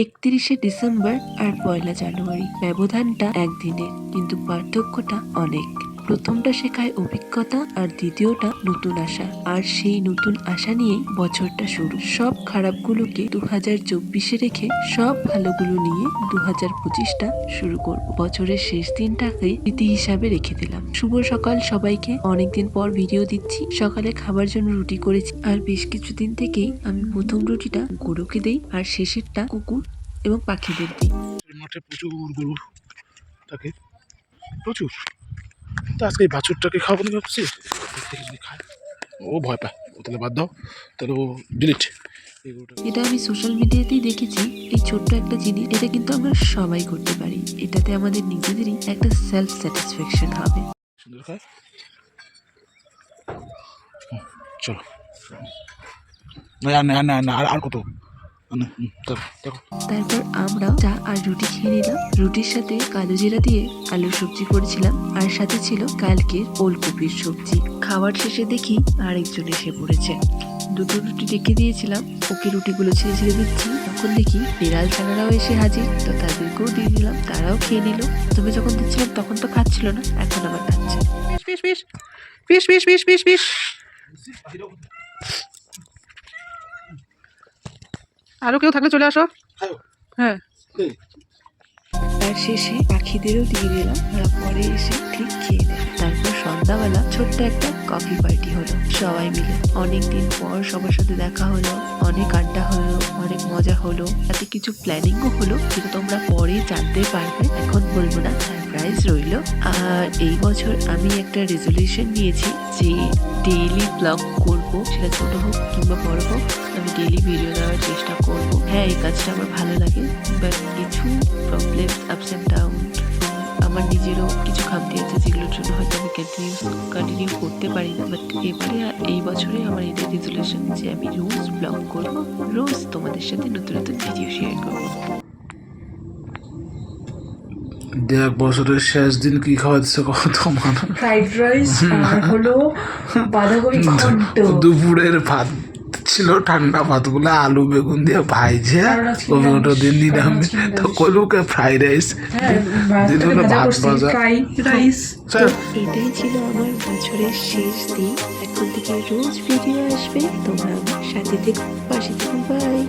31শে December আর 1লা জানুয়ারি, ব্যবধানটা একদিনের, কিন্তু পার্থক্যটা অনেক। প্রথমটা শেখায় অভিজ্ঞতা আর দ্বিতীয়টা নতুন আশা। আর সেই নতুন আশা নিয়েই বছরটা শুরু। সব খারাপগুলোকে 2024-এ রেখে সব ভালোগুলো নিয়ে 2025টা শুরু করব। বছরের শেষ দিনটাকে স্মৃতি হিসাবে রেখে দিলাম। শুভ সকাল সবাইকে। অনেকদিন পর ভিডিও দিচ্ছি। সকালে খাবার জন্য রুটি করেছি, আর বেশ কিছুদিন থেকেই আমি প্রথম রুটিটা গরুকে দেই আর শেষেরটা কুকুর এবং পাখিদের দিই। মাঠে প্রচুর গরু থাকে, প্রচুর। তো আজকে এই বাছুরটাকে খাওয়াবো না ভাবছি, যদি খায় ও ভয় পায়, ও তাহলে বাদ দাও, তাহলে ও ডিলিট। এটা আমি সোশ্যাল মিডিয়াতেই দেখেছি। এই ছোট্ট একটা জিনিস, এটা কিন্তু আমরা সবাই করতে পারি। এটাতে আমাদের নিজেদেরই একটা সেলফ স্যাটিসফ্যাকশন হবে। সুন্দর খায়। চলো না না না আর কত। তারপর আমরা চা আর রুটি খেয়ে নিলাম। রুটির সাথে কালো জিরা দিয়ে আলুর সবজি করেছিলাম, আর সাথে ছিল কালকের ওলকপির সবজি। খাওয়ার শেষে দেখি আরেকজন এসে পড়েছে। দুটো রুটি রেখে দিয়েছিলাম, ওকে রুটিগুলো ছেড়ে ছেড়ে দিচ্ছি। তখন দেখি বিড়াল ছানারাও এসে হাজির, তো তাদেরকেও দিয়ে দিলাম, তারাও খেয়ে নিল। তবে যখন দিচ্ছিলাম তখন তো খাচ্ছিল না, এখন আবার খাচ্ছে। Piece piece piece piece piece piece piece. আরো কেউ থাকলে চলে আসো। হ্যাঁ, তার শেষে পাখিদেরও দিয়ে দিলাম, ওরা পরে এসে ঠিক খেয়ে নেয়। তারপর সন্ধ্যাবেলা ছোট্ট একটা কফি পার্টি হলো সবাই মিলে। অনেকদিন পর সবার সাথে দেখা হলো, অনেক আড্ডা হলো, অনেক মজা হলো, তাতে কিছু প্ল্যানিংও হলো, যেটা তোমরা পরে জানতে পারবে, এখন বলবো না, সারপ্রাইজ রইলো। আর এই বছর আমি একটা রেজলিউশন নিয়েছি যে ডেইলি ব্লগ করব, সেটা ছোট হোক কিংবা বড় হোক, আমি ডেইলি ভিডিও দেওয়ার চেষ্টা করব। হ্যাঁ, এই কাজটা আমার ভালো লাগে, বাট কিছু প্রবলেম, আপস অ্যান্ড ডাউন, আমার নিজেরও কিছু খামতি আছে, যেগুলোর জন্য হয়তো আমি কন্টিনিউ করতে পারি না। বাট এবারে এই বছরে আমার এটাই রেজলিউশন যে আমি রোজ ব্লগ করব, রোজ তোমাদের সাথে নতুন নতুন ভিডিও শেয়ার করব। দেখ বছরের শেষ দিন কি খাওয়াচ্ছে কত মানুষ। ফ্রাইড রাইস আর হলো বাঁধাকপি ঘন্ট। দুপুরের ভাত ছিল, ঠান্ডা ভাতগুলো আলু বেগুন দিয়ে ভাইজে ওটা দিন নিরামিষ, তো কইলুকে ফ্রাইড রাইস দিল, ভাত ভাজা রাইস। এটাই ছিল আমার বছরের শেষ দিন। এখন থেকে রোজ ভিডিও আসবে, তোমরা আমার সাথে থেকে পাশে থেকে। বাই।